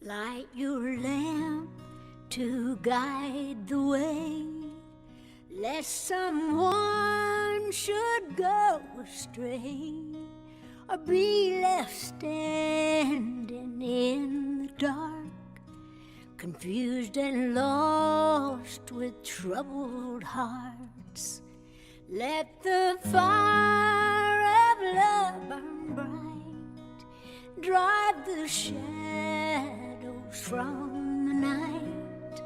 Light your lamp to guide the way, lest someone should go astray or be left standing in the dark, confused and lost with troubled hearts. Let the fire of love burn bright, drive the shadows from the night,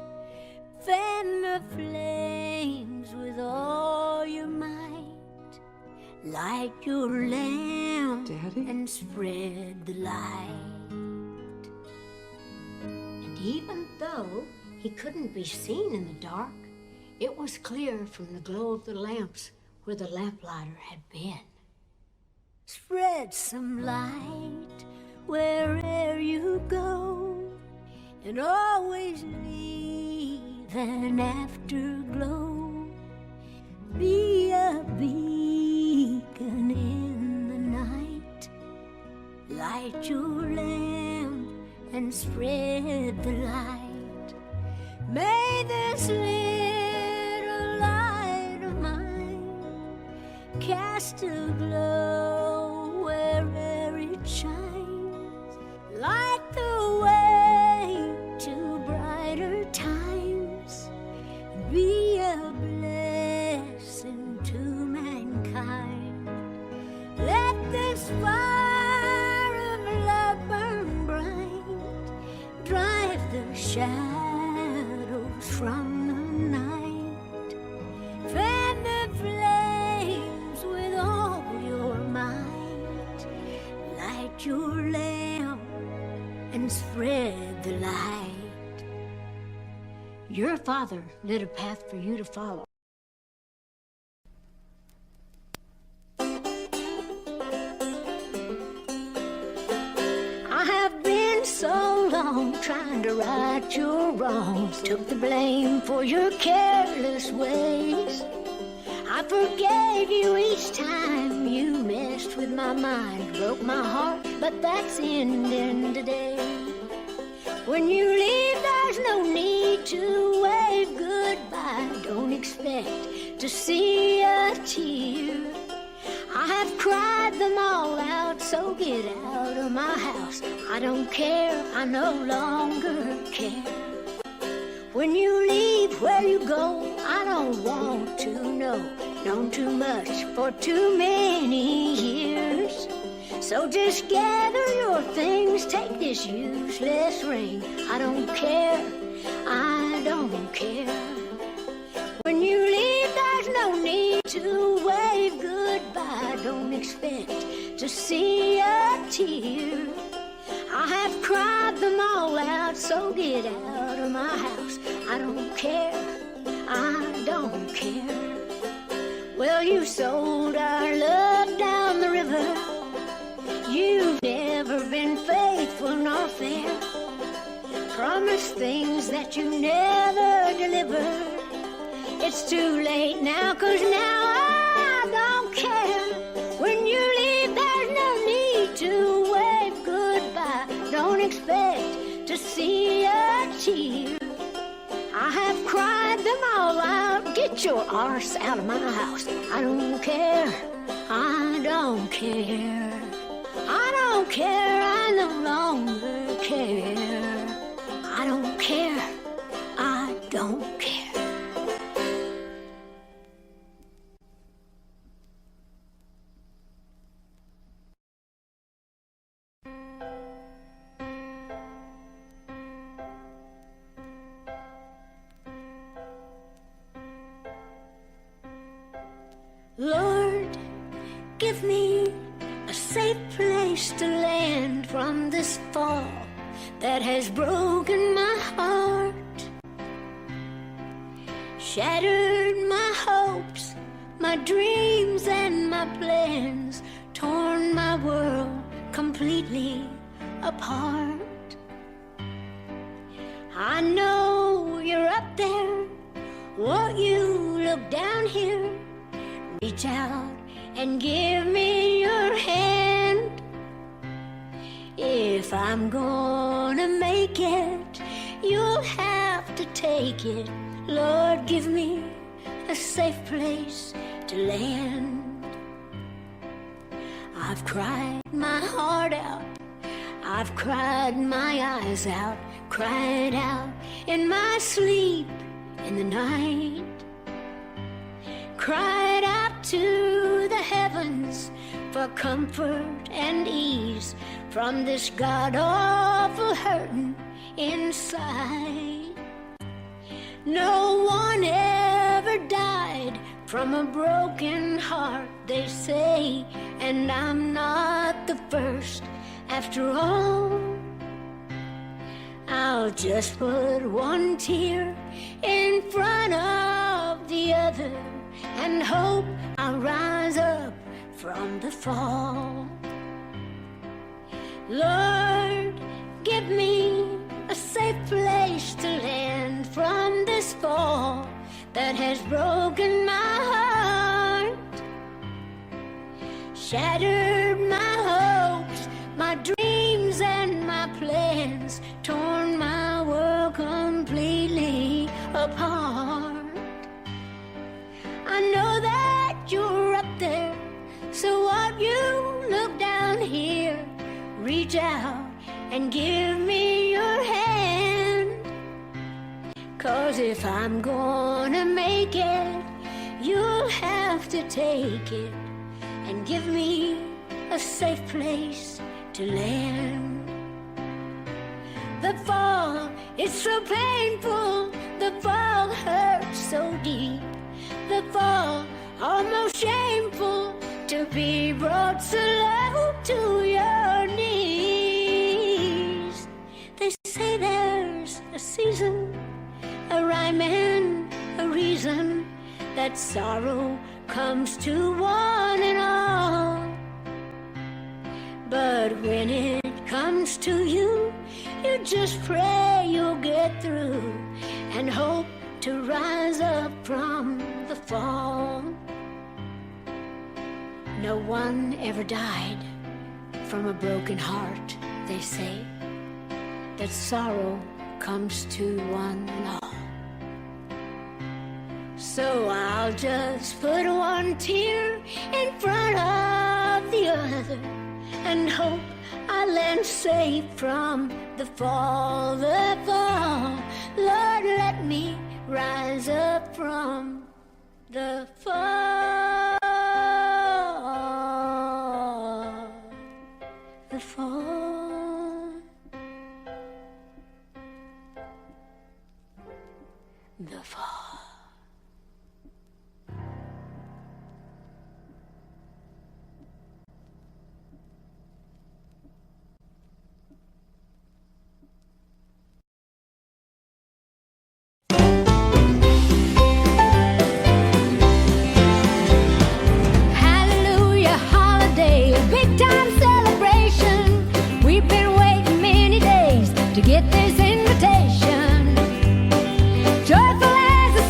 fan the flames with all your might, light your lamp, Daddy? And spread the light. And even though he couldn't be seen in the dark, it was clear from the glow of the lamps where the lamplighter had been. Spread some light wherever you go, and always leave an afterglow. Be a beacon in the night, light your lamp and spread the light. May this little light of mine cast a glow wherever it shines, light the way to brighter times, be a blessing to mankind. Let this fire of love burn bright, drive the shadows from the night, fan the flames with all your might, light your lamp and spread the light. Your father lit a path for you to follow. I have been so long trying to right your wrongs, took the blame for your careless ways. I forgave you each time you messed with my mind, broke my heart, but that's ending today. When you leave, there's no need to wave goodbye. Don't expect to see a tear. I have cried them all out, so get out of my house. I don't care, I no longer care. When you leave, where you go, I don't want to know. Known too much for too many years. So just gather your things, take this useless ring. I don't care, I don't care. When you leave, there's no need to wave goodbye. Don't expect to see a tear. I have cried them all out, so get out of my house. I don't care, I don't care. Well, you sold our love down the river. You've never been faithful nor fair. Promised things that you never delivered. It's too late now, 'cause now I don't care. When you leave, there's no need to wave goodbye. Don't expect to see a tear. I have cried them all out. Get your arse out of my house. I don't care, I don't care. I don't care, I no longer care. I don't care, I don't care. Lord, give me a safe place to land from this fall that has broken my heart, shattered my hopes, my dreams and my plans, torn my world completely apart. I know you're up there, won't you look down here? Reach out and give me your hand. If I'm gone gonna make it, you'll have to take it. Lord, give me a safe place to land. I've cried my heart out, I've cried my eyes out, cried out in my sleep in the night, cried out to the heavens for comfort and ease from this god-awful hurting inside. No one ever died from a broken heart, they say, and I'm not the first after all. I'll just put one tear in front of the other and hope I'll rise up from the fall. Lord, give me a safe place to land from this fall that has broken my heart, shattered my hopes, my dreams and my plans, torn my world completely apart. I know that you're up there, so won't you look down here, reach out and give me your hand. 'Cause if I'm gonna make it, you'll have to take it and give me a safe place to land. The fall is so painful, the fall hurts so deep, the fall almost shameful to be brought so low to your knees. They say there's a season, a rhyme and a reason that sorrow comes to one and all. But when it comes to you, you just pray you'll get through and hope to rise up from the fall. No one ever died from a broken heart, they say, that sorrow comes to one and all. So I'll just put one tear in front of the other and hope I land safe from the fall, the fall. Lord, let me rise up from the fall, the fall, the fall. To get this invitation, joyful as a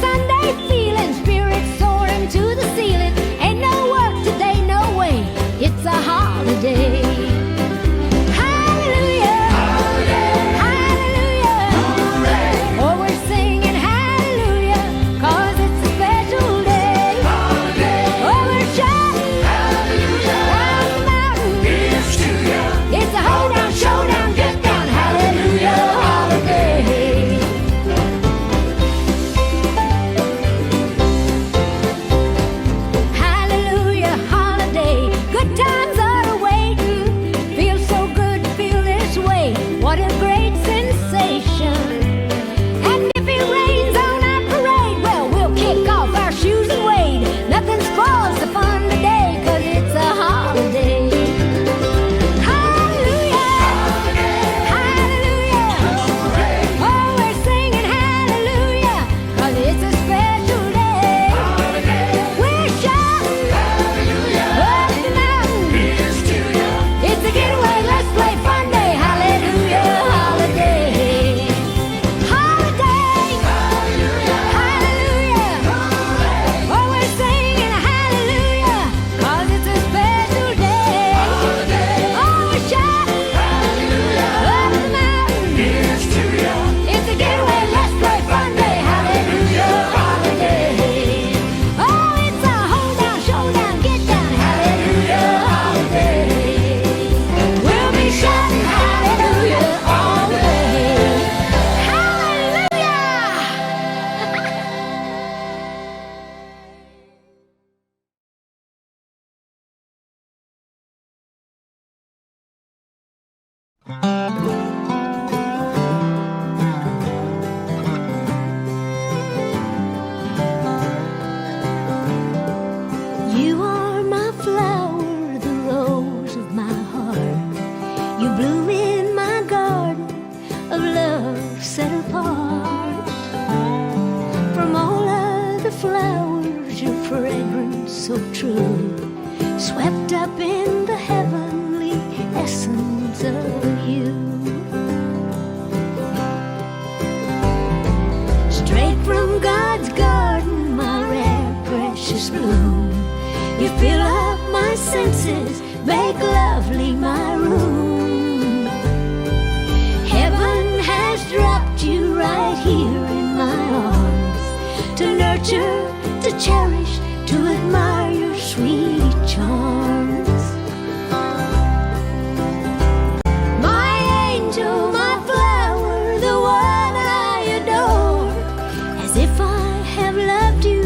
so true, swept up in the heavenly essence of you. Straight from God's garden, my rare, precious bloom, you fill up my senses, make lovely my room. Heaven has dropped you right here in my arms, to nurture, to cherish, to admire your sweet charms. My angel, my flower, the one I adore, as if I have loved you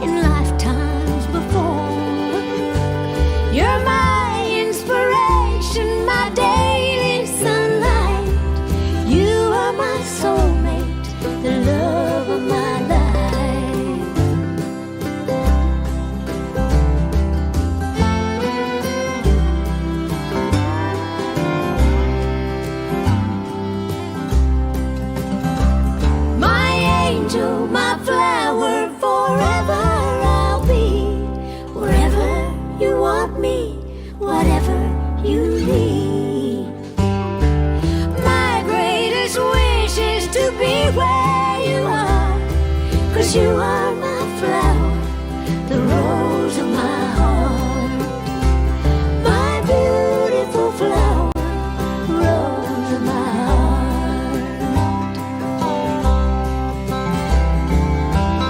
in lifetimes before. You're my inspiration, my daily sunlight. You are my soulmate, the love of my life. My angel, my flower, forever I'll be. Wherever you want me, whatever you need. My greatest wish is to be where you are, 'cause you are my flower, the rose of my heart. My beautiful flower, rose of my heart.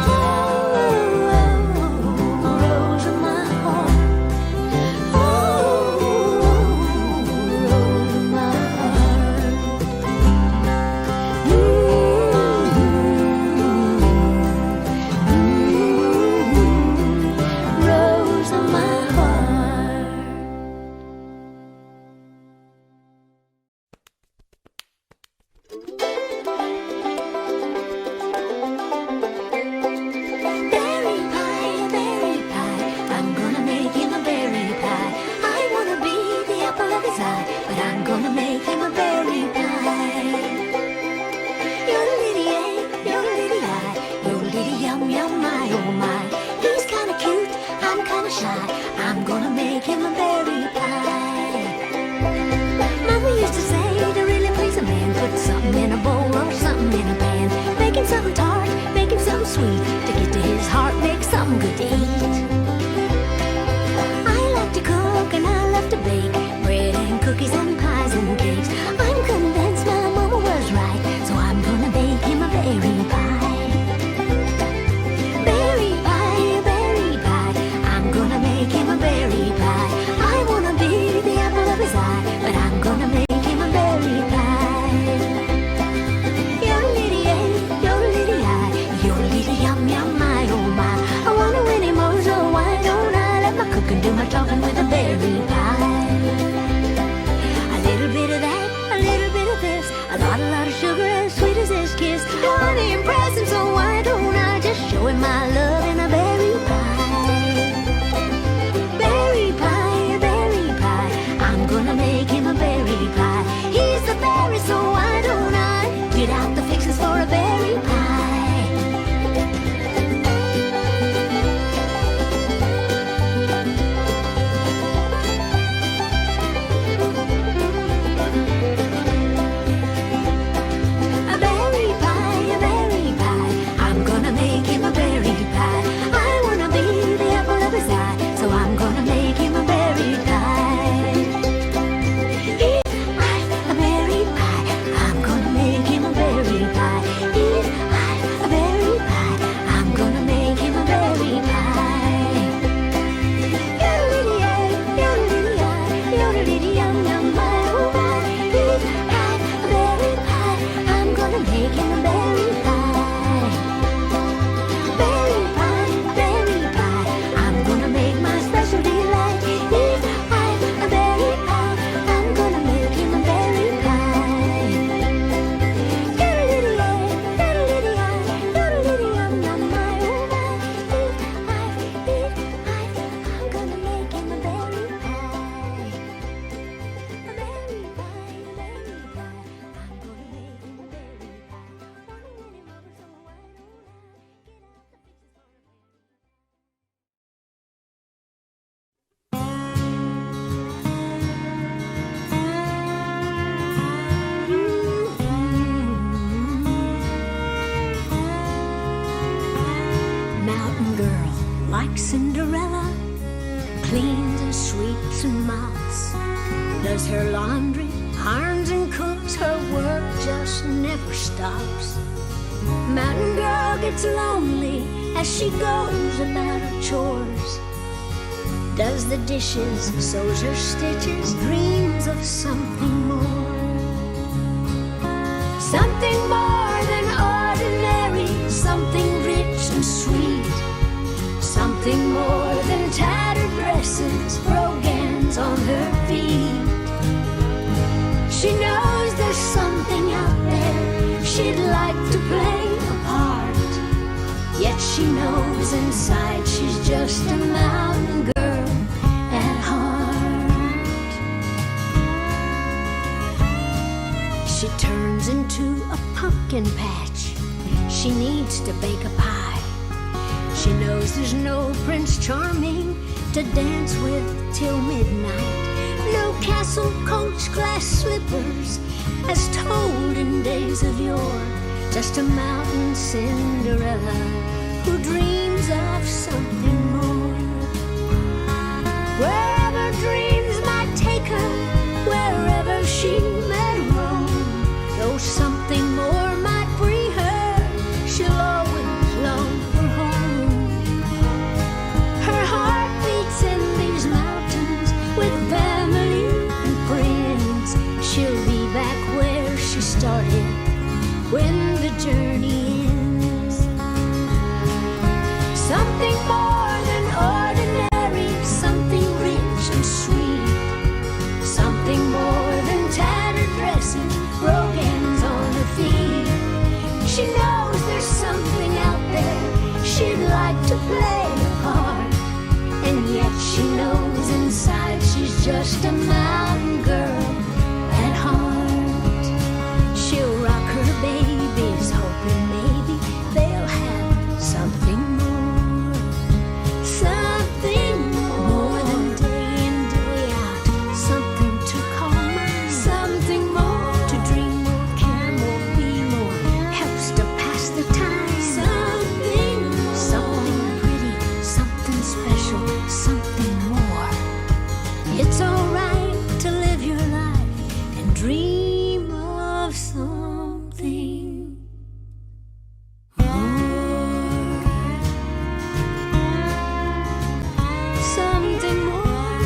Oh, rose of my heart. Oh, rose of my heart. Rose of my heart. Berry pie, I'm gonna make him a berry pie. I wanna be the apple of his eye, but I'm gonna make him a berry pie. Yodelity-ay, yodelity-ay, yodelity yum yum my oh my. He's kinda cute, I'm kinda shy, I'm gonna make him a berry pie. Mama used to say to really please a man, put something in a bowl or something in a pan. Make him something tart, make him something sweet, to get to his heart, make something good to eat. I like to cook and I love to bake, bread and cookies and pies and cakes. I'm convinced my mama was right, so I'm gonna bake him a berry pie. Berry pie, I'm gonna make him a berry pie. I wanna be the apple of his eye, but I'm gonna make him a berry pie. Yodelity-ay, yodelity-ay, yodelity yum yum my oh my. I wanna win him over, so why don't I let my cooking do my talking with a berry pie? A little bit of that, a little bit of this, a lot of sugar as sweet as this kiss. I wanna impress him, so why don't I just show him my love in a berry pie? Berry pie, I'm gonna make him a berry pie. He's the berry, so why don't I get out the fixes for a berry pie? A berry cleans and sweeps and mops, does her laundry, irons and cooks. Her work just never stops. Mountain girl gets lonely as she goes about her chores, does the dishes, sews her stitches, dreams of something more. Something more than ordinary, something rich and sweet, something more than tattered dresses, brogans on her feet. She knows there's something out there she'd like to play a part, yet she knows inside she's just a mountain girl at heart. She turns into a pumpkin patch. She needs to bake a pie. She knows there's no Prince Charming to dance with till midnight. No castle coach glass slippers as told in days of yore. Just a mountain Cinderella who dreams of something more. Wherever dreams might take her, wherever she may roam, though something more might free her, she'll always long for home. Her heart beats in these mountains with family and friends. She'll be back where she started when the journey ends. Something more than ordinary, something rich and sweet, something more than tattered dresses, brogans on her feet. She knows there's something out there she'd like to play a part, and yet she knows inside she's just a mountain girl at heart. She'll rock her babies, hoping maybe they'll have something more, something more than day in, day out, something to calm her, something more to dream more, care more, be more, helps to pass the time, something pretty, something special, something more. It's alright to live your life and dream of something more, something more,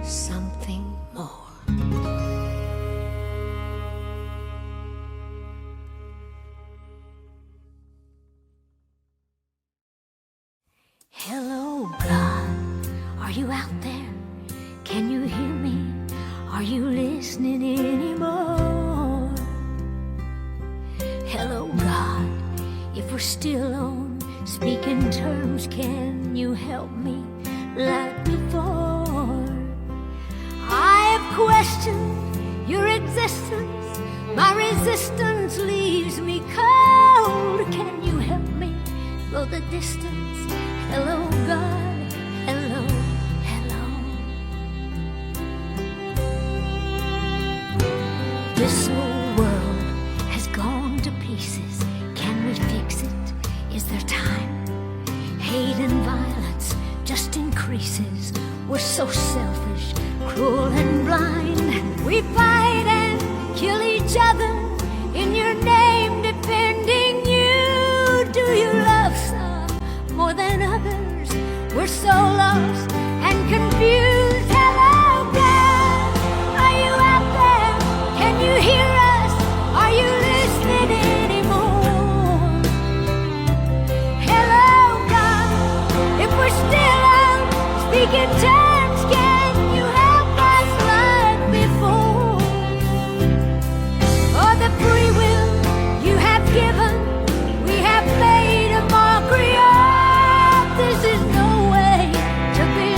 something more. Hello, God, are you out there? Can you hear me? Are you listening anymore? Hello, God, if we're still on speaking terms, can you help me like before? I have questioned your existence, my resistance leaves me cold. Can you help me go the distance? Hello, God, hello, hello. This whole world has gone to pieces. Can we fix it? Is there time? Hate and violence just increases. We're so selfish, cruel and blind. We fight and kill each other in your name, defending you. Do you love some more than others? We're so lost and confused. Hello, God, are you out there? Can you hear us? Are you listening anymore? Hello, God, if we're still out speaking terms, can you help us like before? For the free will you have given, we have made a mockery of. This is no way to be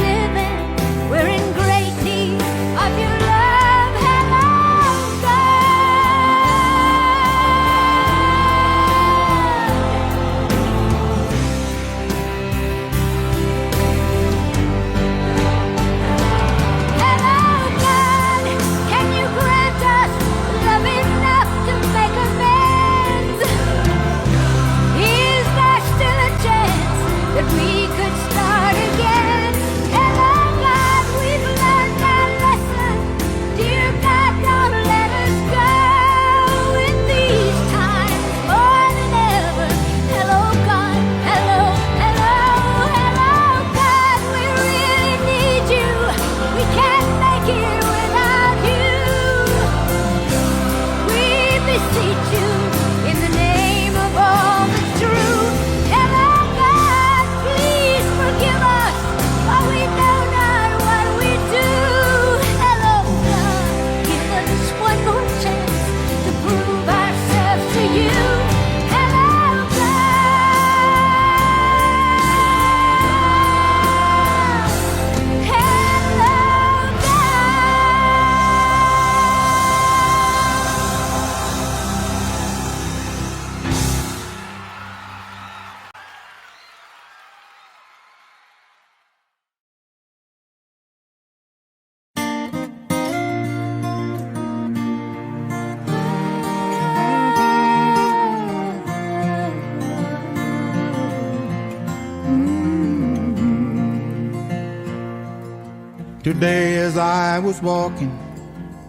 Today as I was walking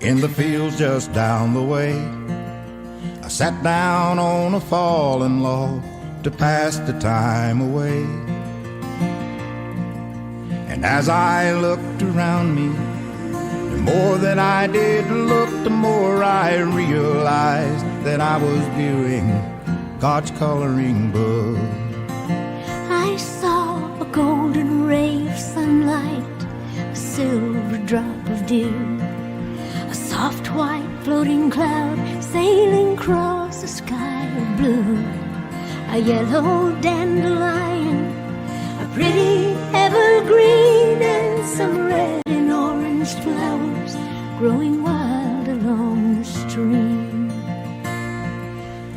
in the fields just down the way, I sat down on a fallen log to pass the time away. And as I looked around me, the more that I did look, the more I realized that I was viewing God's coloring book. I saw a golden ray of sunlight, a silver drop of dew, a soft white floating cloud sailing across a sky of blue, a yellow dandelion, a pretty evergreen, and some red and orange flowers growing wild along the stream.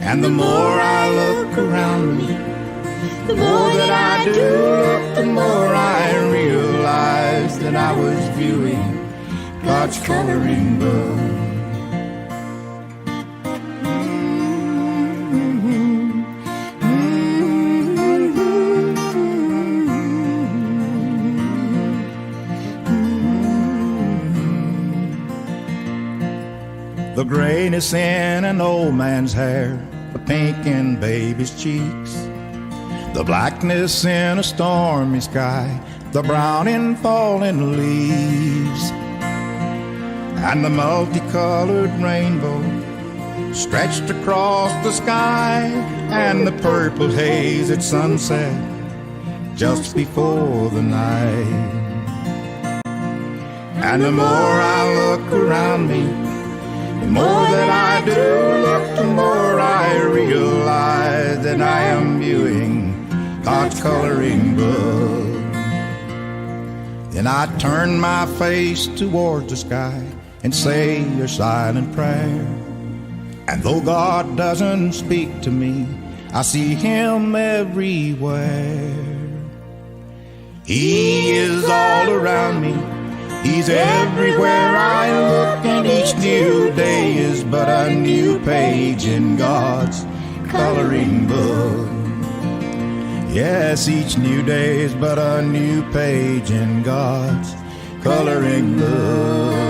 And the more I look around me, the more that I do look, the more I realize that I was viewing God's coloring book. The grayness in an old man's hair, the pink in baby's cheeks, the blackness in a stormy sky, the brown in fallen leaves, and the multicolored rainbow stretched across the sky, and the purple haze at sunset just before the night. And the more I look around me, the more that I do look, the more I realize that I am viewing God's coloring book. Then I turn my face towards the sky and say a silent prayer. And though God doesn't speak to me, I see Him everywhere. He is all around me, He's everywhere I look, and each new day is but a new page in God's coloring book. Yes, each new day is but a new page in God's coloring book.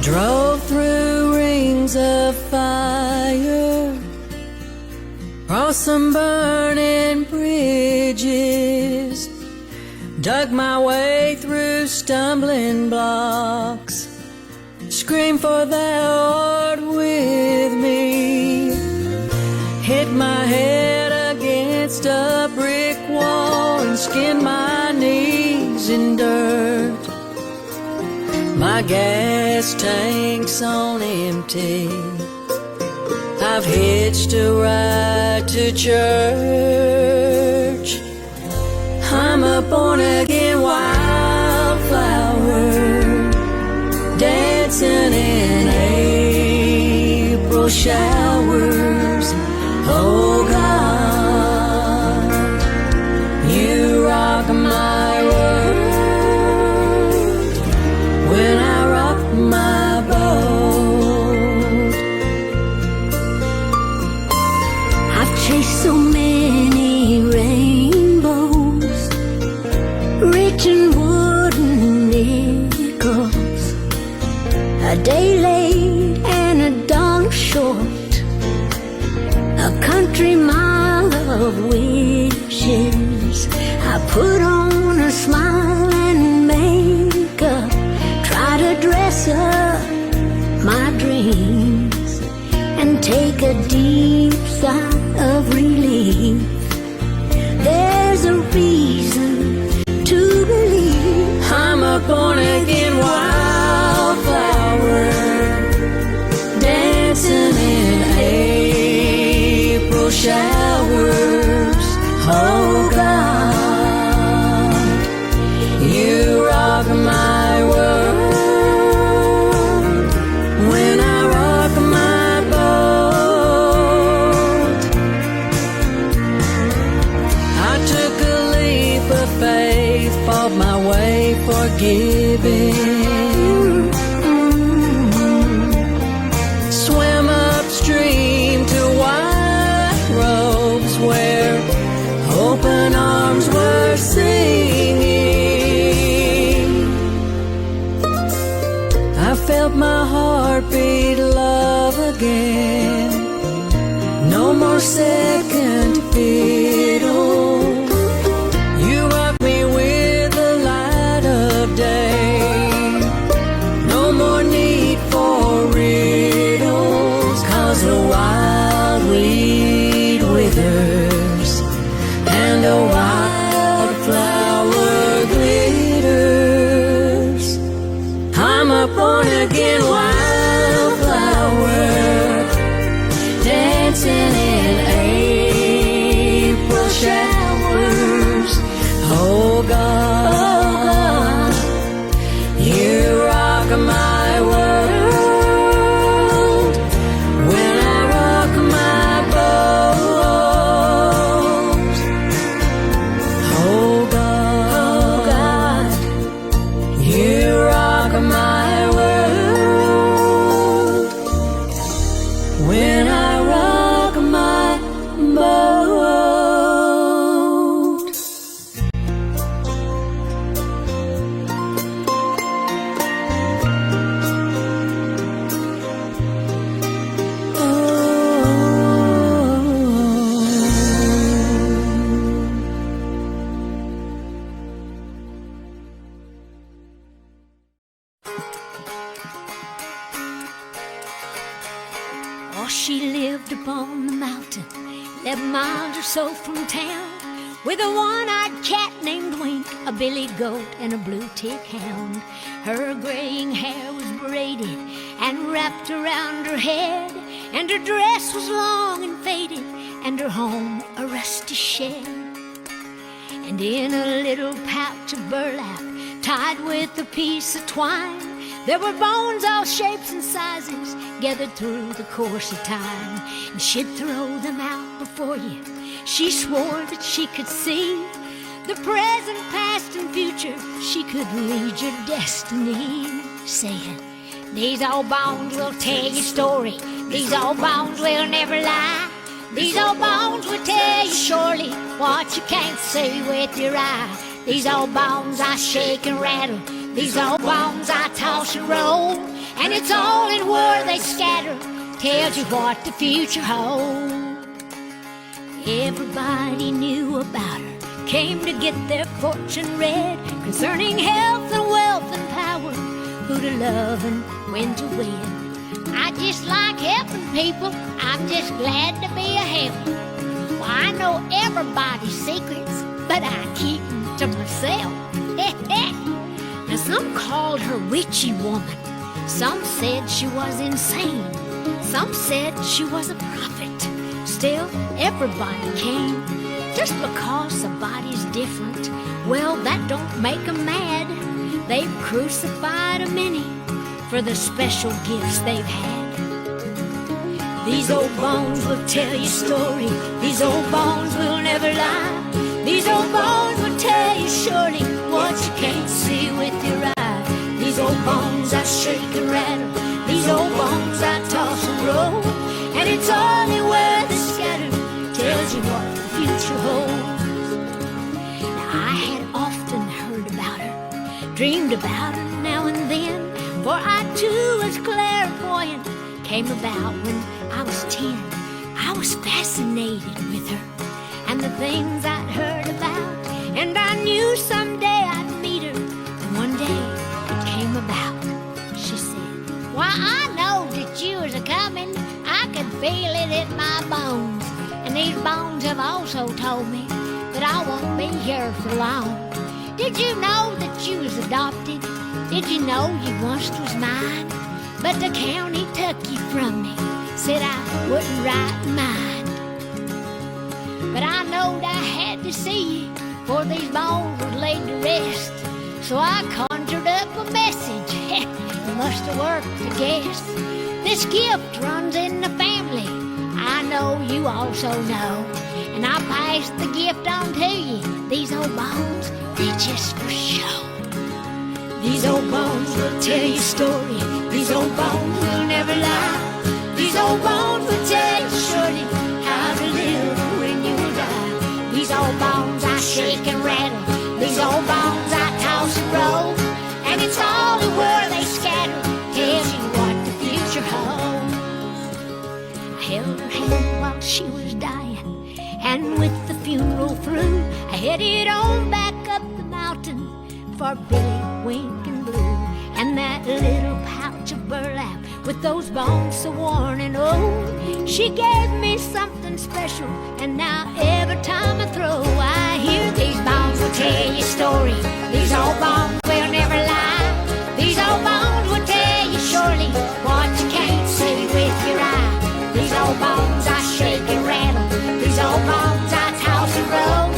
Drove through rings of fire, crossed some burning bridges, dug my way through stumbling blocks, screamed for thou art with me, hit my head against a brick wall and skinned my knees in dirt. My gas tank's on empty, I've hitched a ride to church. I'm a born-again wildflower, dancing in April showers. Oh God, you rock my world when I rock my boat. I've chased so many rainbows, reaching wooden nickels, a day late and a dollar short, a country mile of wishes. I put on a smile and makeup, try to dress up my dreams, and take a deep sigh of relief. There's a reason to believe I'm a born-again wildflower, again. No more second fiddle. You rock me with the light of day. No more need for riddles, 'cause a wildweed withers and a wildflower glitters. I'm a born again wildflower, dancing in April showers. Oh God, you rock my world when I rock my boat. Oh God, you rock my world when I rock my boat. Oh, she lived upon the mountain, 11 miles or so from town, with a one-eyed cat named Wink, a billy goat, and a blue tick hound. Her graying hair was braided and wrapped around her head, and her dress was long and faded, and her home a rusty shed. And in a little pouch of burlap, tied with a piece of twine, there were bones all shapes and sizes, gathered through the course of time. And she'd throw them out before you. She swore that she could see the present, past, and future. She could read your destiny, saying, these old bones will tell your story. These old bones will never lie. These old bones will tell you surely what you can't see with your eye. These old bones I shake and rattle. These old bones I toss and roll. And it's all in where they scatter, tells you what the future holds. Everybody knew about her, came to get their fortune read, concerning health and wealth and power, who to love and when to win. I just like helping people, I'm just glad to be a help. Well, I know everybody's secrets, but I keep them to myself. Now some called her witchy woman, some said she was insane, some said she was a prophet. Still, everybody came. Just because the body's different, well, that don't make them mad. They've crucified a many for the special gifts they've had. These old bones will tell you story. These old bones will never lie. These old bones will tell you surely what you can't see with your eye. These old bones I shake and rattle. These old bones I toss and roll. And it's only where they scatter, tells you what the future holds. Now I had often heard about her, dreamed about her now and then, for I too was clairvoyant. Came about when I was 10. I was fascinated with her and the things I'd heard about, and I knew someday I'd meet her. And one day it came about. She said, why, I know that you was a-coming. I could feel it in my bones. And these bones have also told me that I won't be here for long. Did you know that you was adopted? Did you know you once was mine? But the county took you from me, said I wouldn't write mine. But I knowed I had to see you, for these bones was laid to rest. So I conjured up a message. It must have worked, I guess. This gift runs in the family, I know you also know. And I passed the gift on to you. These old bones, they're just for show. These old bones will tell you story. These old bones will never lie. These old bones will tell you surely how to live when you die. These old bones I shake and rattle. These old bones I toss and roll. And it's all the where they scatter, tells you what the future holds. And with the funeral through, I headed on back up the mountain for Billy, Wink, and Blue, and that little pouch of burlap with those bones so worn and old. She gave me something special, and now every time I throw, I hear these bones will tell you a story. These old bones will never lie. These old bones will tell you surely what you can't see with your eye. These old bones I shake and rattle. These old bones I toss and roll.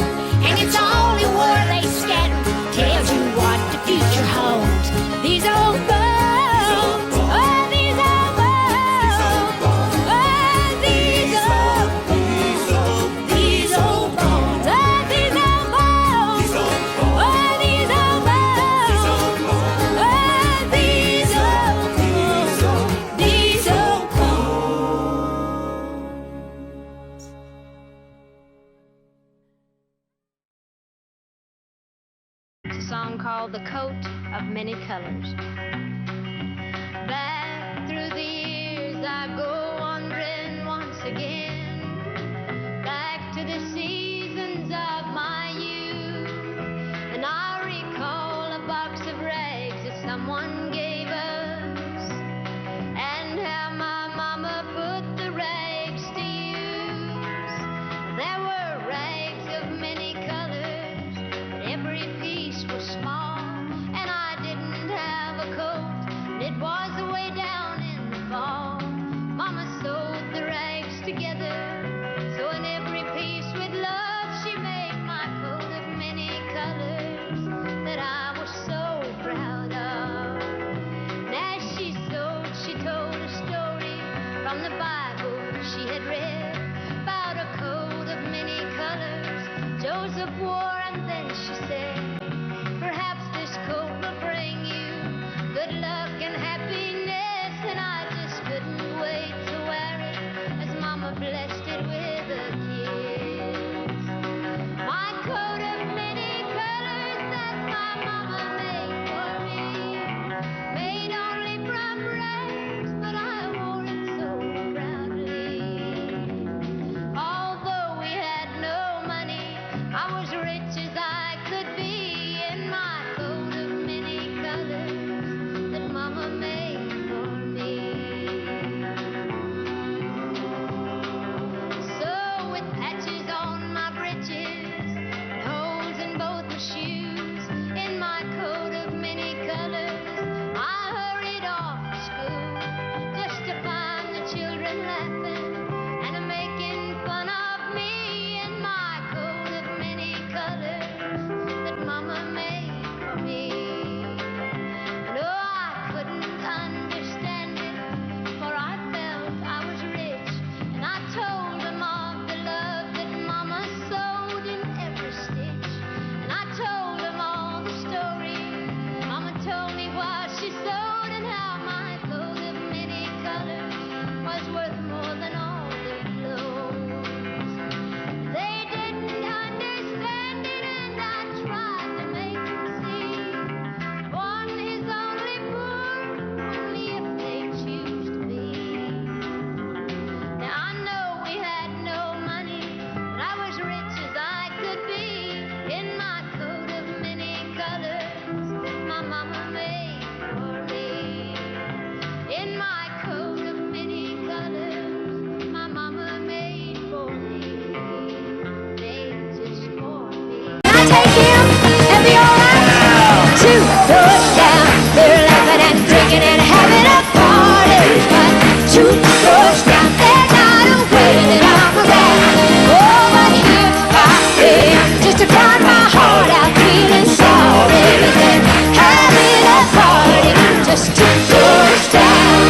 And it's only where they scatter tells you what the future holds. These old bones, oh, these old bones, oh, these old bones, oh, these old bones, oh, these old bones, oh, these old bones, oh, these old bones. It's a song called The Coat of Many Colors. Back through the years I go wandering once again, back to the seasons of my youth, and I recall a box of rags that someone gave us, and how my mama put the rags to use. There were rags of many colors, but every piece was small, and I didn't have a coat, and it was way down in the fall. Mama sewed the rags together, sewing every piece with love. She made my coat of many colors that I was so proud of. And as she sewed, she told a story from the Bible she had read about a coat of many colors Joseph wore, and then she said, perhaps this coat will bring you good luck and happiness. And I just couldn't wait to wear it as Mama blessed it with a kiss. My coat of many colors that my Mama made for me, made only from rags, but I wore it so proudly. Although we had no money, I was rich as I could be in my coat of many colors that Mama made for me. So with patches on my breeches and holes in both my shoes, in my coat of many colors, I hurried off to school, just to find the children laughing and making fun of me in my coat of many colors that Mama made for me. No, I couldn't understand it, for I felt I was rich, and I told them of the love that Mama sewed in every stitch, and I told them all the stories Mama told me while she sewed, and how my coat of many colors was worth more than all the clothes. They didn't understand it, and I tried to make them see. One is only poor, only if they choose to be. Now I know we had no money, but I was rich as I could be in my coat of many colors that my Mama made for me. In my coat of many colors my Mama made for me, made just for me. Can I take him and be alright? 2 doors down, they're laughing and drinking and having a party. But 2 doors down, they're not aware that I'm around. Oh, but here I am, just to cry my heart out, feeling sorry. But then having a party, just 2 doors down.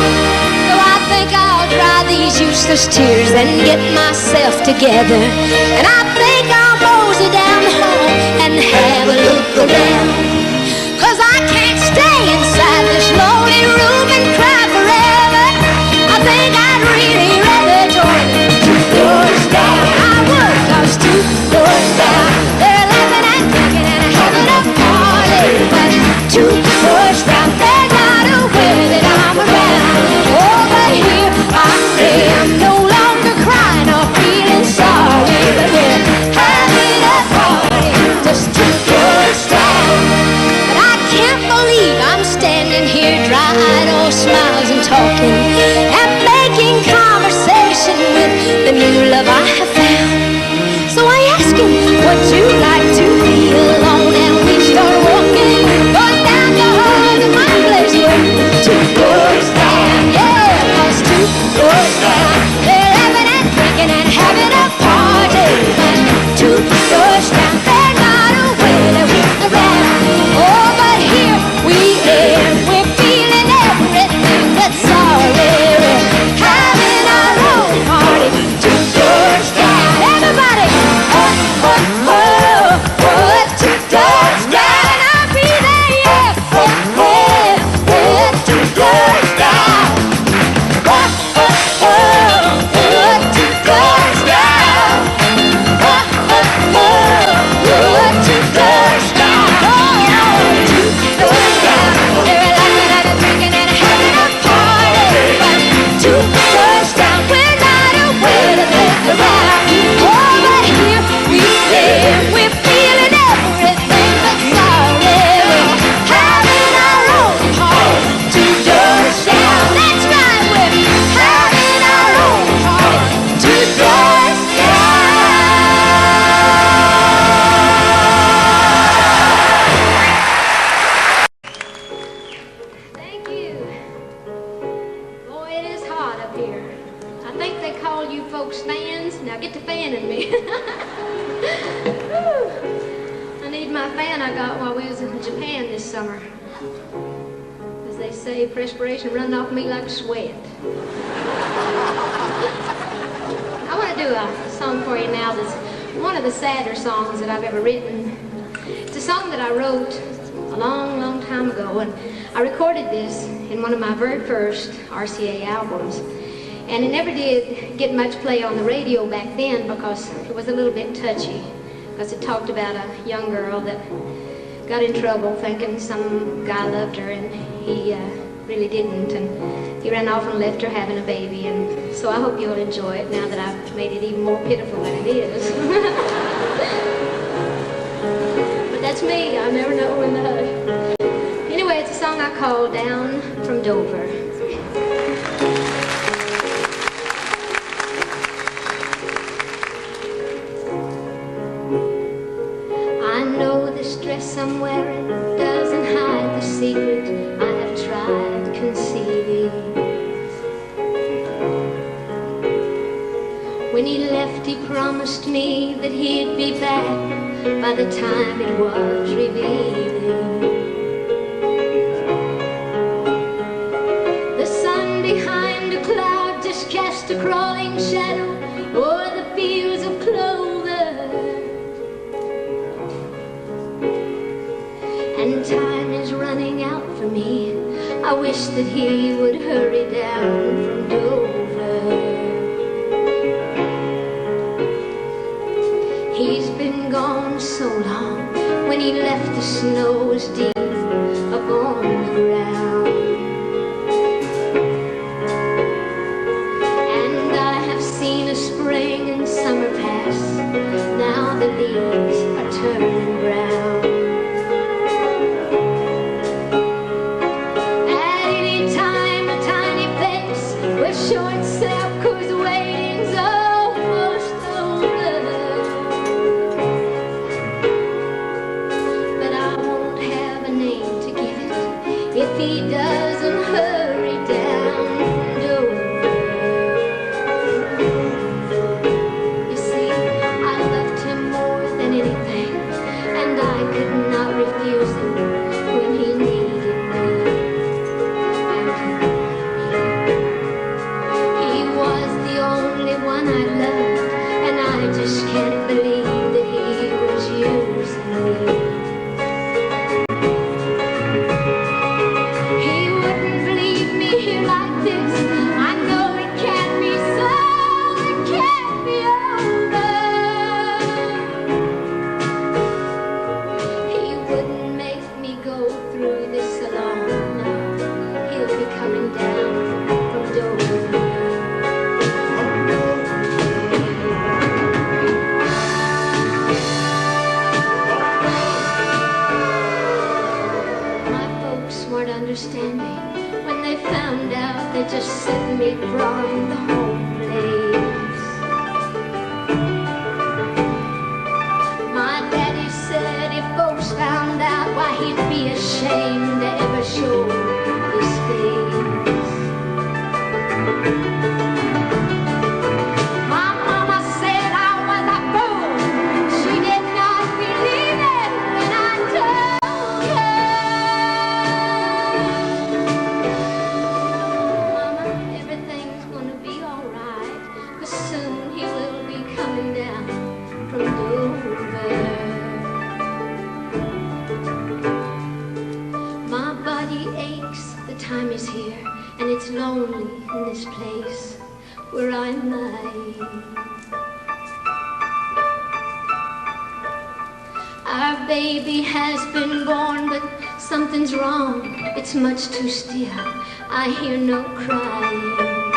So I think I'll dry these useless tears and get myself together. And I think I'll mosey down the hall and have a look around. 'Cause I can't stay inside this lonely room and cry forever. I think I'd really rather join 2 doors down. I would, 'cause 2 doors down, they're laughing and drinking and having a party. But 2 doors down, they're not aware that I'm around. Oh, but here I am, no longer crying or feeling sorry. But when think they call you folks fans. Now get to fanning me. I need my fan I got while we was in Japan this summer. As they say, perspiration running off me like sweat. I want to do a song for you now that's one of the sadder songs that I've ever written. It's a song that I wrote a long, long time ago, and I recorded this in one of my very first RCA albums. And it never did get much play on the radio back then because it was a little bit touchy, because it talked about a young girl that got in trouble thinking some guy loved her, and he really didn't, and he ran off and left her having a baby. And so I hope you'll enjoy it now that I've made it even more pitiful than it is. But that's me. I never know when to hush. Anyway, it's a song I call Down from Dover. I know this dress I'm wearing doesn't hide the secret I have tried concealing. When he left, he promised me that he'd be back by the time it was revealing. The sun behind a cloud just cast a crawling shadow o'er the fields of clover, and time is running out for me. I wish that he would hurry down from Dover. He's been gone so long. When he left, the snow was deep upon the ground, and I have seen a spring and summer pass. Now the leaves are turning brown. At any time, a tiny face will show itself, 'cause the waiting's almost over. But I won't have a name to give it if he doesn't hurry down from Dover. You see, I loved him more than anything, and I could not refuse him when he needed me. And he was the only one I loved, and I just can't believe that he was using me. He wouldn't leave me here like this. I know it can't be so, it can't be over. He wouldn't make me go through this alone. No, he'll be coming down from Dover. My folks weren't understanding. When they found out, they just sent me from the home place. My daddy said if folks found out, why he'd be ashamed to ever show his face. My mama said I was a fool. She did not believe it when I told her. Mama, everything's gonna be alright, 'cause soon he will be coming down from Dover. My body aches, the time is here, and it's lonely in this place where I'm lying. Our baby has been born, but something's wrong. It's much too still. I hear no crying.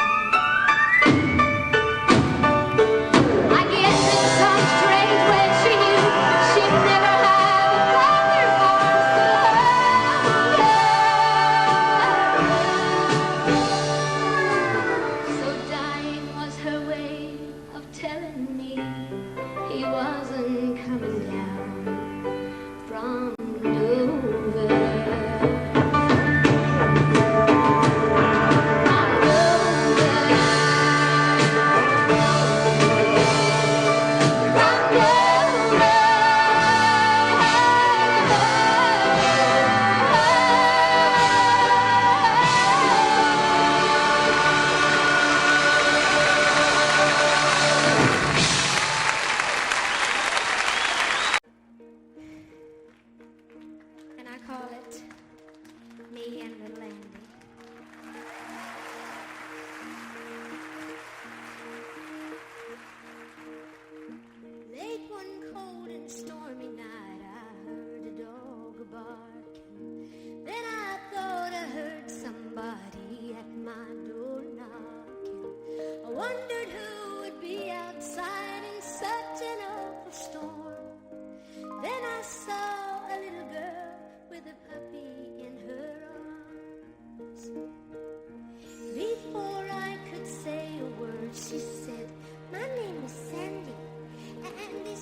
I guess in some strange way she knew she'd never have a brother arms to hold her. So dying was her way of telling me he wasn't coming down from Dover. From Dover.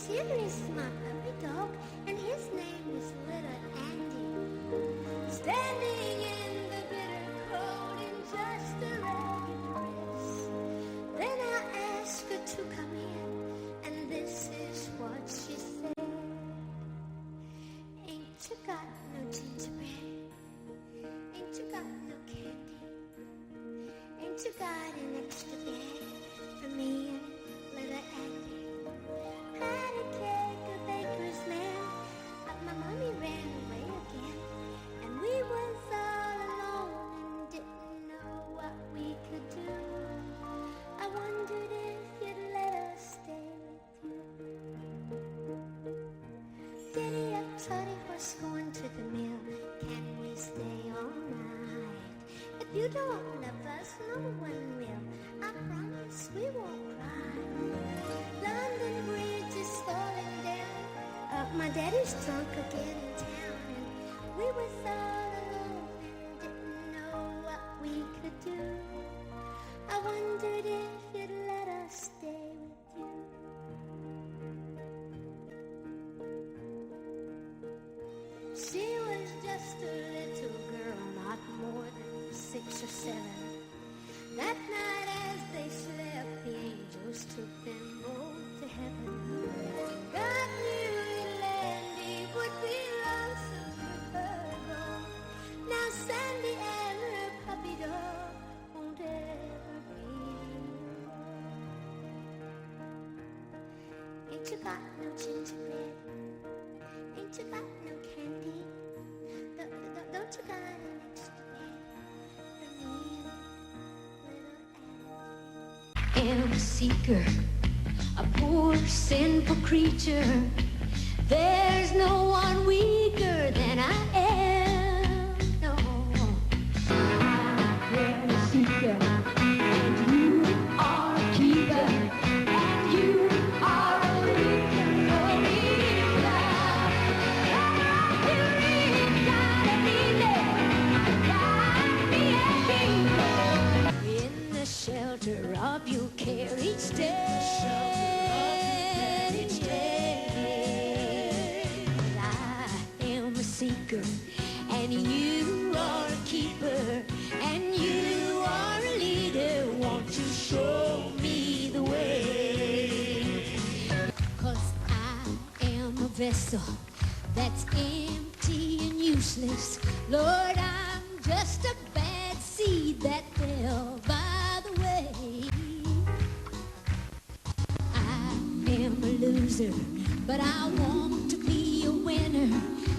This here is my puppy dog, and his name is Little Andy. Standing in the bitter cold in just a ragged dress. Then I asked her to come in, and this is what she said. Ain't you got no gingerbread? Ain't you got no candy? Ain't you got an extra bed for me and Little Andy? Had a cake, a baker's man, but my mommy ran away again, and we was all alone and didn't know what we could do. I wondered if you'd let us stay with you. Giddy up, toddy horse, going to the mill. Can we stay all night? If you don't love us, no one will. I promise we won't cry. London Bridge is falling down. My daddy's drunk again in town, and we was all alone and didn't know what we could do. I wondered if you'd let us stay with you. She was just a little girl, not more than 6 or 7. That night as they slept, the angels took them both to heaven. God knew little Andy would be lonesome with her alone. Now Sandy and her puppy dog won't ever be alone. Ain't you got no gingerbread? Ain't you got no candy? Don't you got an extra bed for me and Little Andy? Am a seeker, a poor sinful creature. There's no one weaker than I am. No, I am a seeker, and you are a keeper, and you are a leader for me. In the shelter of your care each day. I am a seeker, and you are a keeper, and you are a leader. Won't you show me the way? 'Cause I am a vessel that's empty and useless. Lord, I'm just a bad seed that fell by the way. I am a loser, but I want to be a winner,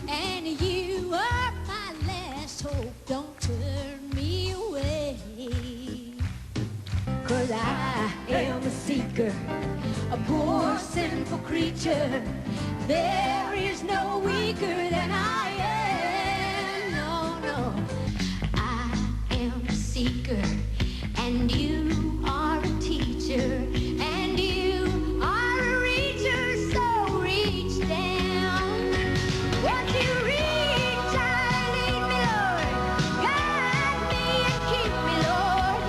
and you are my last hope. Don't turn me away. 'Cause I am a seeker, a poor sinful creature. There is no weaker than I am. No, no. I am a seeker, and you are a teacher, and you are a reacher, so reach down. Won't you reach out and lead me, Lord? Guide me and keep me, Lord,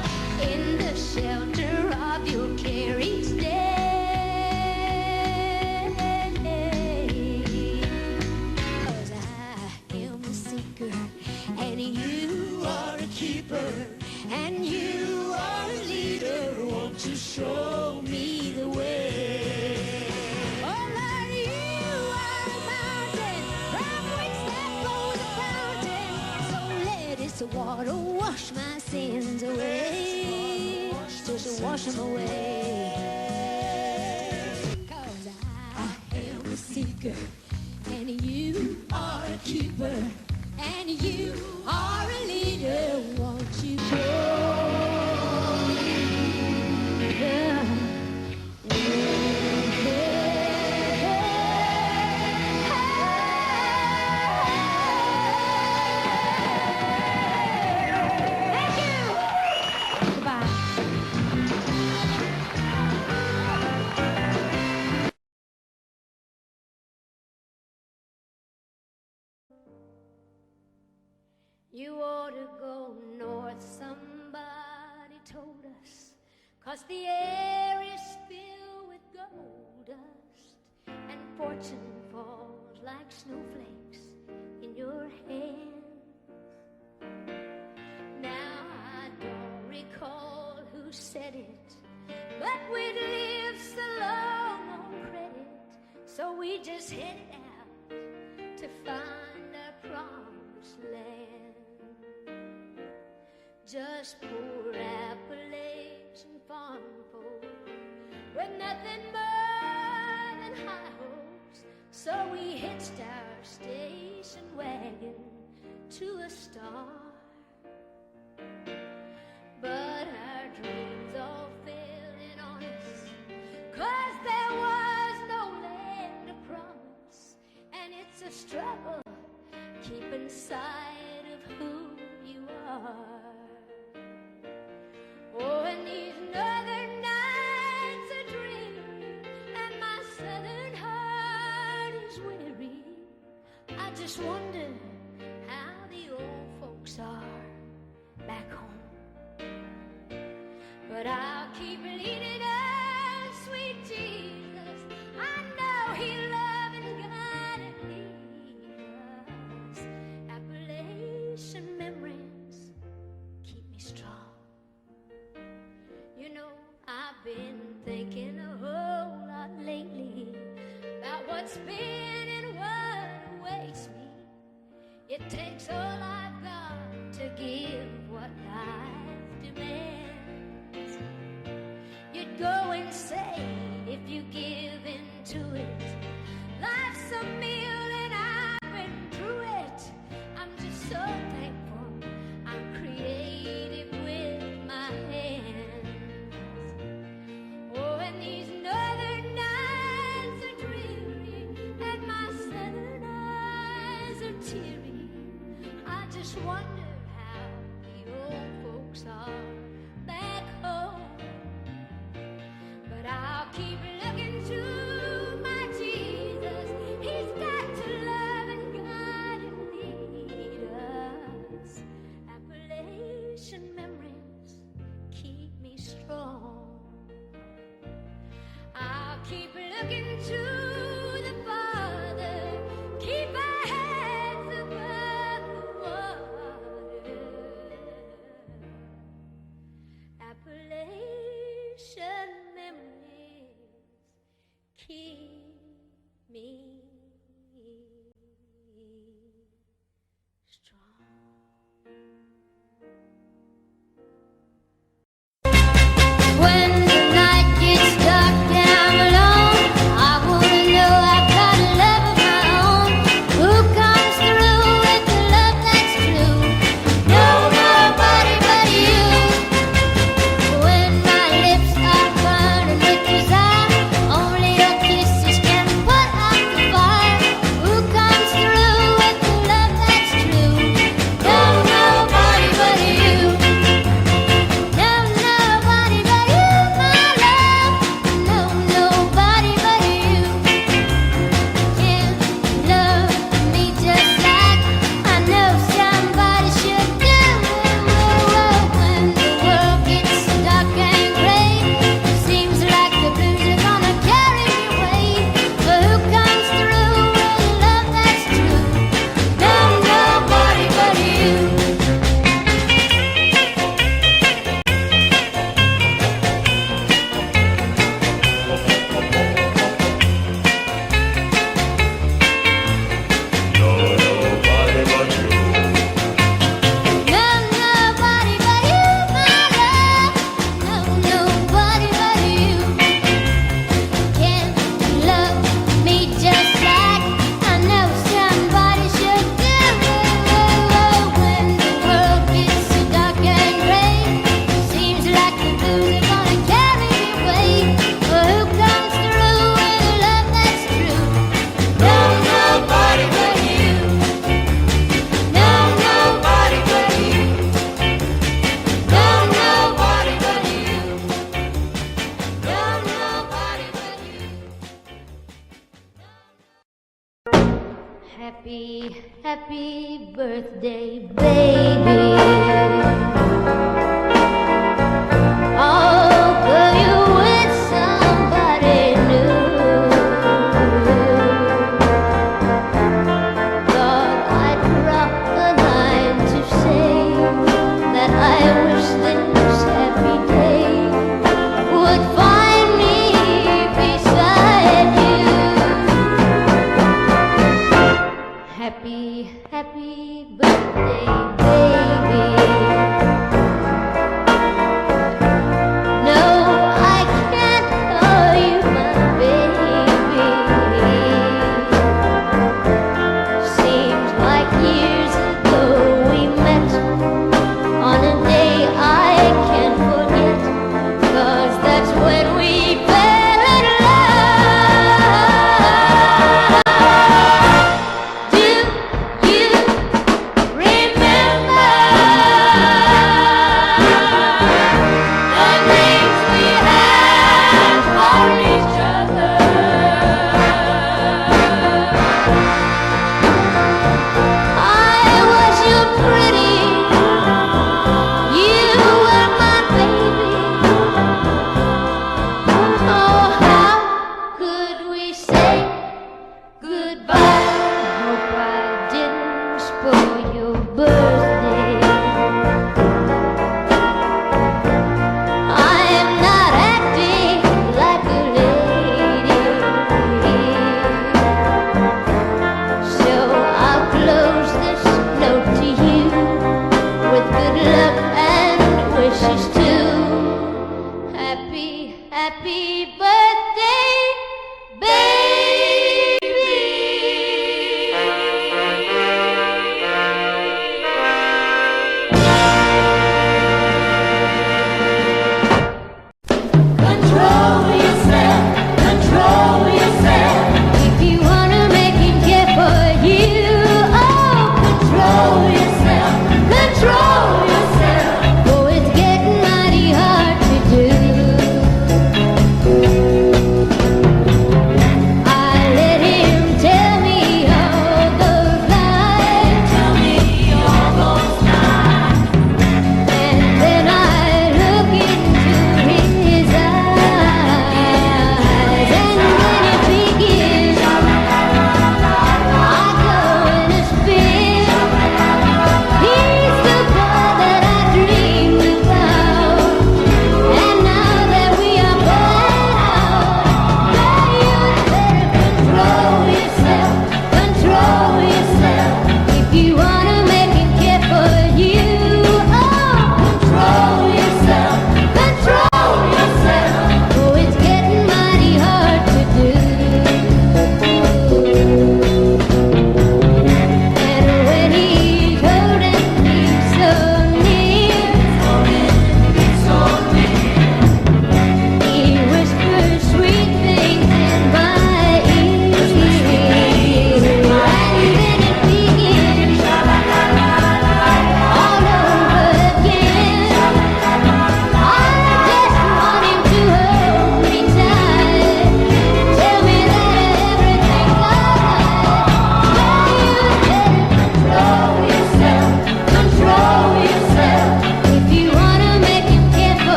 in the shelter of your care each day. 'Cause I am a seeker, and you are a keeper, and you are a leader. Won't you show me the way? Oh Lord, you are a mountain from which there flows a fountain. So let this water wash my sins away. Just wash them away. 'Cause I am a seeker, and you are a keeper, and you are a leader. Won't you show me the Thank you. Goodbye. You ought to go north, somebody told us, 'cause the air is filled with gold dust, fortune falls like snowflakes in your hands. Now I don't recall who said it, but we'd live so long on credit, so we just headed out to find our promised land. Just poor Appalachian farm folk with nothing more than high hopes, so we hitched our station wagon to a star. But our dreams all fell in on us, 'cause there was no land of promise, and it's a struggle keeping sight of who you are. Oh, and these northern nights are dreary, and my southern heart is weary. I just wonder how the old folks are back home. But I'll keep leaning on sweet Jesus. I know He'll love and guide and lead us. Appalachian memories keep me strong. You know, I've been thinking a whole lot lately about what's been and what awaits me. It takes all I've got to give what life demands. You'd go insane if you give in to it. Life's a meal and I've been through it. I'm just so thankful I'm creative with my hands. Oh, and these northern nights are dreary, and my southern eyes are teary. I just wonder how the old folks are back home. But I'll keep looking to my Jesus. He's got to love and guide and lead us. Appalachian memories keep me strong. I'll keep looking to the Father, keep our heads above the water. Appalachian memories keep me strong. When the night gets dark and I'm alone, I wanna know I've got a love of my own. Who comes through with the love that's true? No, nobody but you. When my lips are burning with desire, only your kisses can put out the fire. Who comes through with the love that's true? No, nobody but you. No, nobody but you, my love. No, nobody but you can love me just like I know somebody should do. When the world gets dark and gray, seems like the blues are gonna carry me away. But who comes through with love that's true? No, nobody but you. No, nobody but you, my love. No, nobody but you can love me just like I know somebody should do. When the world gets so dark and gray, seems like the blues are gonna carry me away. But who comes through with a love that's true? No, nobody but you. No, nobody but you. No, nobody but you. No, nobody but you. Happy, happy birthday, baby. Oh, girl, you with somebody new. Happy birthday, baby. Control yourself, control yourself. If you wanna make him care for you, oh, control yourself, control yourself. Oh, it's getting mighty hard to do.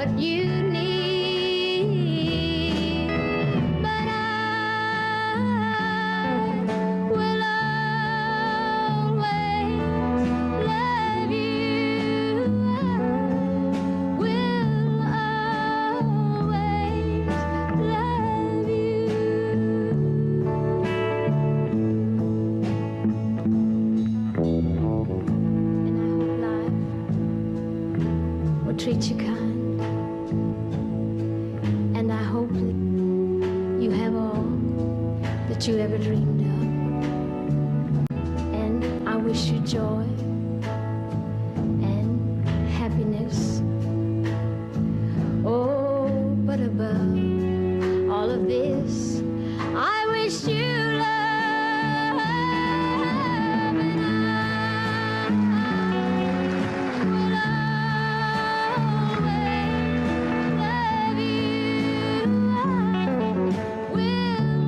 what you need. But I will always love you. I will always love you. And I hope life will treat you kind. And I hope that you have all that you ever dreamed of. And I wish you joy and happiness. Oh, but above all of this, I wish you love. And I will always love you. I will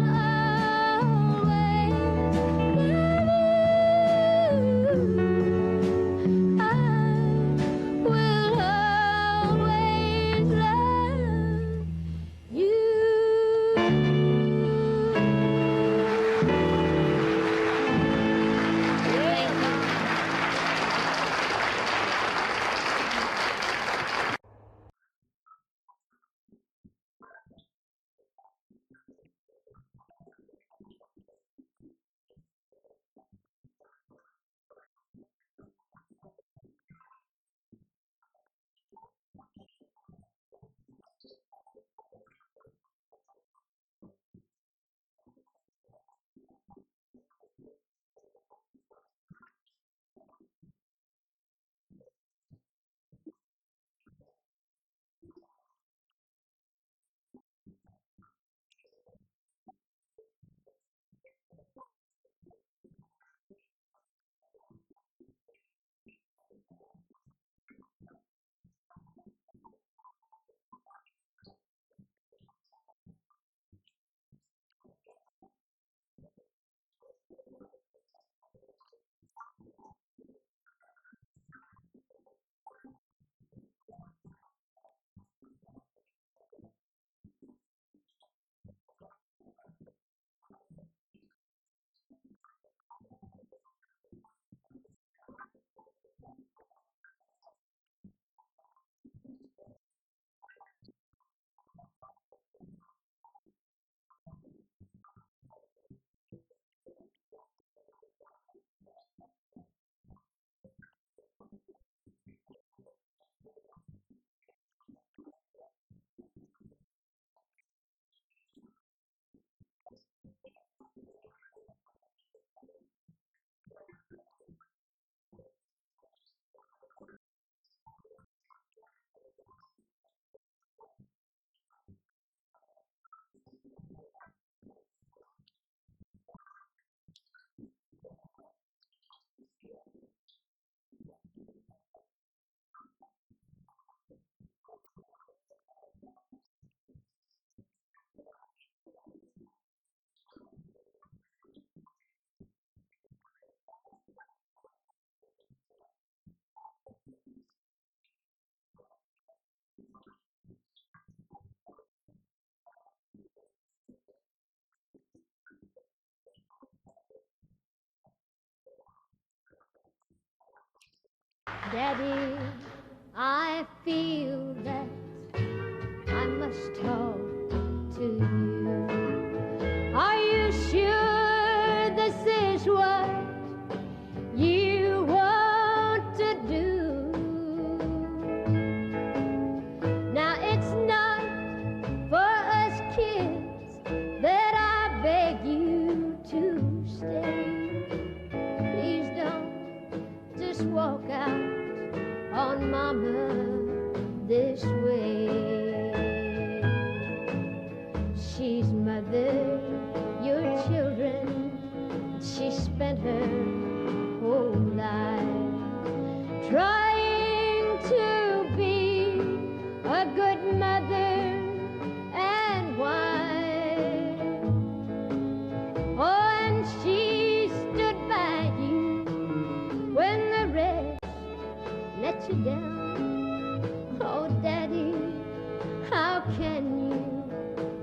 always love you. I will always love you. Daddy, I feel that I must talk to you. Are you sure this is what you want to do? Now it's not for us kids that I beg you to stay. Please don't just walk out on Mama this way. She's mothered your children. She spent her whole life trying to be a good mother and wife. Oh, and she stood by you when the rest let you down. Oh, Daddy,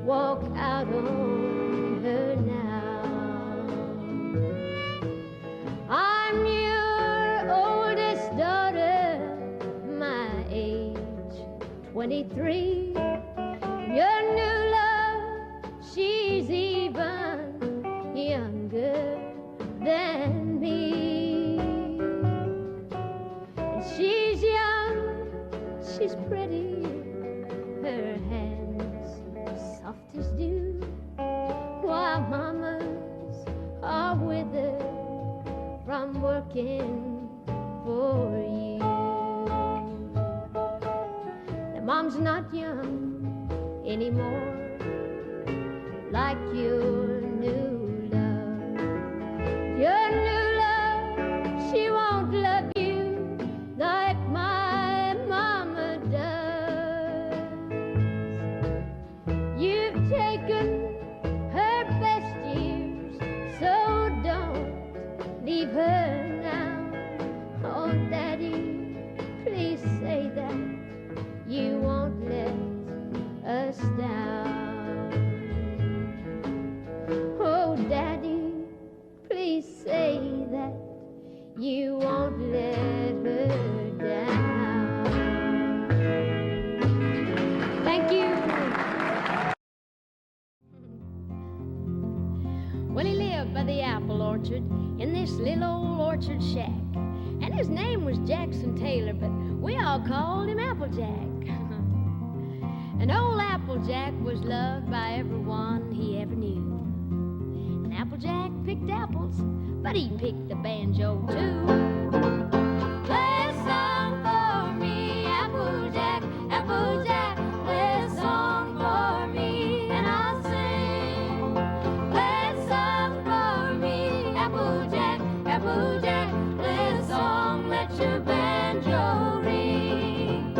walk out on her now. I'm your oldest daughter, my age 23. Your new love, she's even younger than me. And she's young, she's pretty, her hands soft as dew, while mamas are withered from working for you. Now mom's not young anymore, like your new love. Your new love, she won't love you like my mama does. You've taken her best years, so don't leave her now. Oh, Daddy, please say that you won't let us down. Oh, Daddy, please say that you won't let her down. Thank you. Well, he lived by the apple orchard in this little old orchard shack, and his name was Jackson Taylor, but we all called him Applejack. And old Applejack was loved by everyone he ever knew. And Applejack picked apples, but he picked the banjo too. Play a song for me, Applejack, Applejack, play a song for me, and I'll sing. Play a song for me, Applejack, Applejack, play a song, let your banjo ring.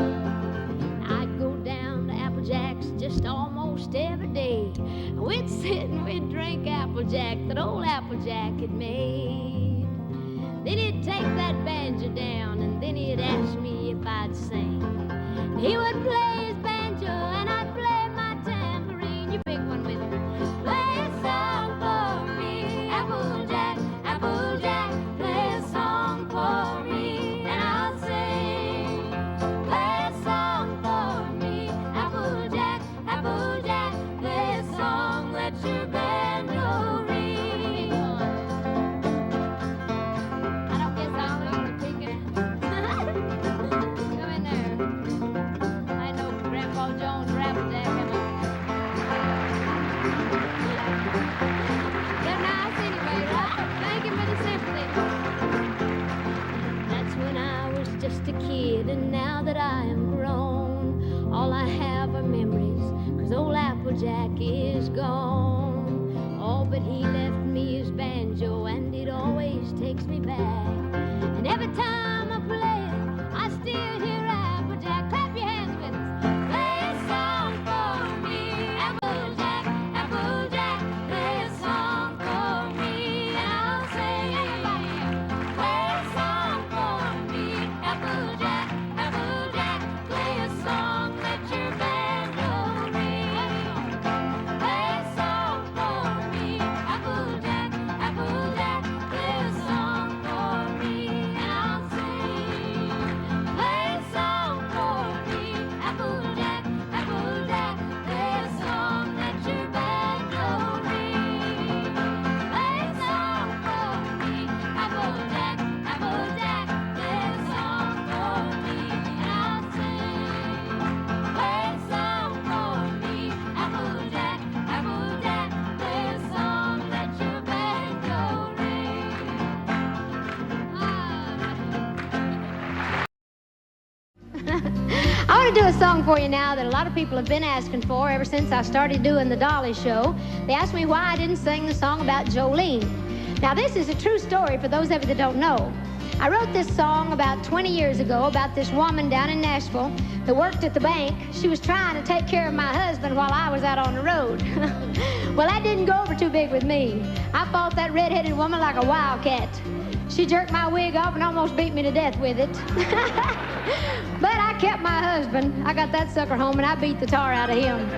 I'd go down to Applejack's just almost every day. We'd sit and we'd drink Applejack that old Applejack had made. Then he'd take that banjo down, and then he'd ask me if I'd sing. He would play his banjo and I'd play my tambourine. You pick one with me. Play a song for me, Applejack, Applejack, play a song for me, and I'll sing. Play a song for me, Applejack, Applejack, play a song, let your banjo ring. I don't guess I'll have to pick it. Come in there. I know Grandpa Jones or Applejack have a... They're nice anyway, right? Thank you for the sympathy. That's when I was just a kid, and now that I am grown, all I have are memories, 'cause old Applejack is gone. Oh, but he left me his banjo, and it always takes me back. And every time I play it, I still hear Applejack. Clap your hands with us. Play a song for me, Applejack, Applejack, play a song for me, and I'll sing. Play a song for me, Applejack, Applejack, play a song, let your banjo ring. Play a song for me, Applejack, Applejack, play a song for me, and I'll sing. Play a song for me, Applejack, Applejack, play a song, let your banjo ring. Play a song for me, Applejack, Applejack, play a song for me, and I'll sing. Play a song for me, Applejack, Applejack, play a song, let your banjo ring. I want to do a song for you now that a lot of people have been asking for ever since I started doing the Dolly show. They asked me why I didn't sing the song about Jolene. Now, this is a true story for those of you that don't know. I wrote this song about 20 years ago about this woman down in Nashville that worked at the bank. She was trying to take care of my husband while I was out on the road. Well, that didn't go over too big with me. I fought that red-headed woman like a wildcat. She jerked my wig off and almost beat me to death with it. But I kept my husband. I got that sucker home and I beat the tar out of him.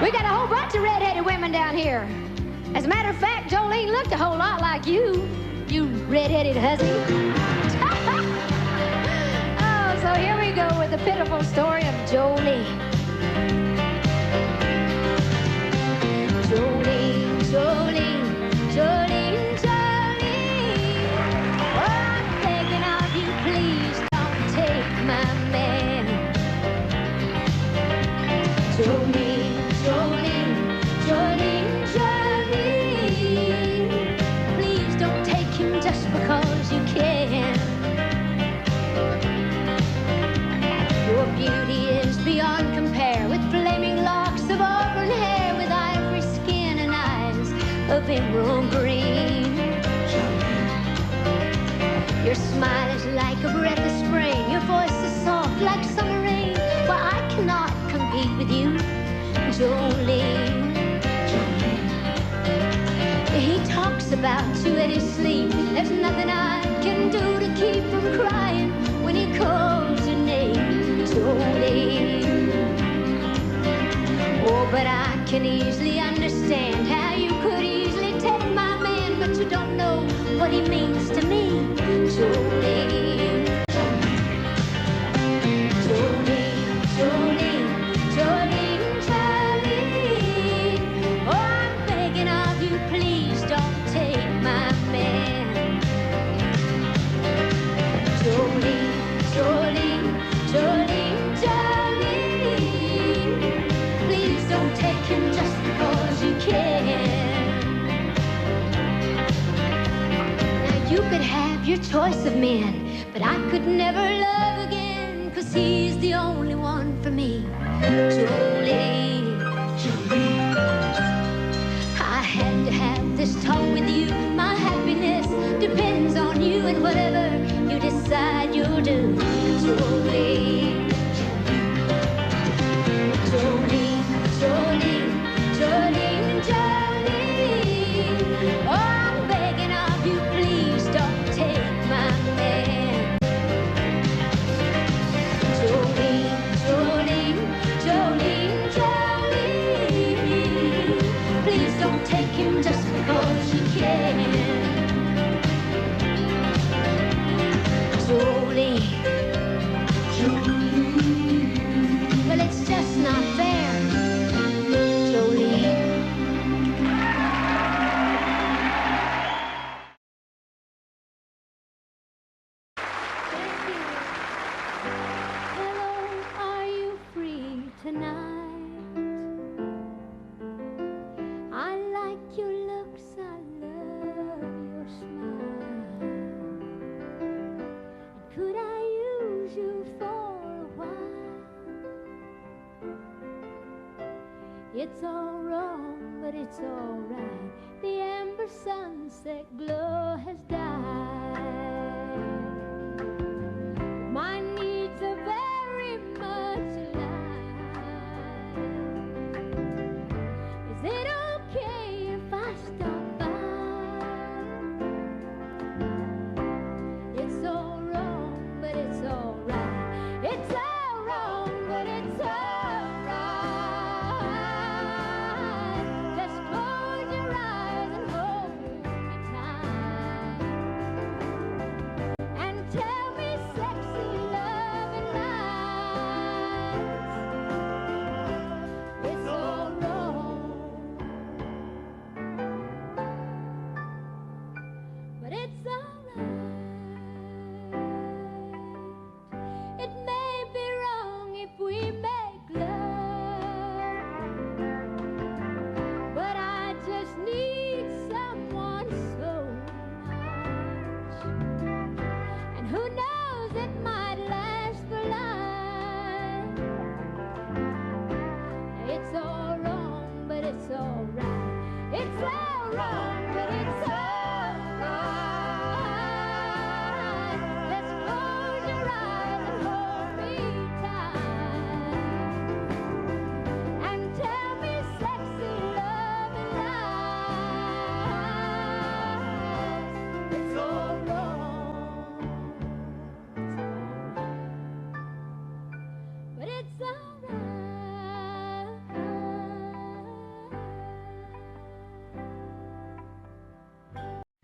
We got a whole bunch of red-headed women down here. As a matter of fact, Jolene looked a whole lot like you red-headed hussy. Oh, so here we go with the pitiful story of Jolene. Jolene, Jolene, Jolene, Jolene. Oh, I'm begging of you, please don't take my man. Jolene, Jolene, Jolene, Jolene. Please don't take him just because you can. Your beauty is beyond compare, with flaming locks of auburn hair, with ivory skin and eyes of emerald green. Your smile is like a breath of spring, your voice is soft like summer rain. Well, I cannot compete with you, Jolene. He talks about you at his sleep. There's nothing I can do to keep from crying when he calls your name, Jolene. Oh, but I can easily understand how you could easily take my man, but you don't know what he means to me, Jolene. Jolene, Jolene, Jolene, Jolene. Oh, I'm begging of you, please don't take my man. Jolene, Jolene, Jolene, Jolene. Please don't take him just because you can. Now you could have your choice of men, but I could never love again, 'cause he's the only one for me, Jolene. I had to have this talk with you. My happiness depends on you, and whatever you decide you'll do, Jolene. Jolene, Jolene, Jolene, Jolene. Oh, I'm begging of you, please don't take my man. Jolene, Jolene, Jolene, Jolene. Please don't take him just because you can. Jolene, well, it's just not fair, Jolene. Hello, are you free tonight? I like your looks, I love your smile. And could I use you for a while? It's all wrong, but it's all right. The amber sunset glow has died. My needs are very much alive. Is it okay if I stop by? It's all wrong, but it's all right. It's all wrong, but it's all right. Just close your eyes and hold me tight.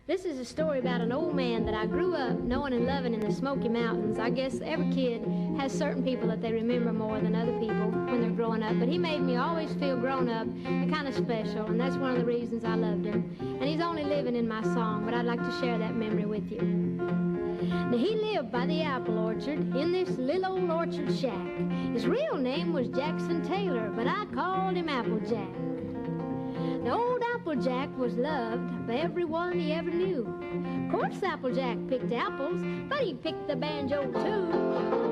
This is a story about an old man that I grew up knowing and loving in the Smoky Mountains. I guess every kid has certain people that they remember more than other people when they're growing up, but he made me always feel grown up and kind of special, and that's one of the reasons I loved him. And he's only living in my song, but I'd like to share that memory with you. Now, he lived by the apple orchard in this little old orchard shack. His real name was Jackson Taylor, but I called him Applejack. The old Applejack was loved by everyone he ever knew. Of course, Applejack picked apples, but he picked the banjo too.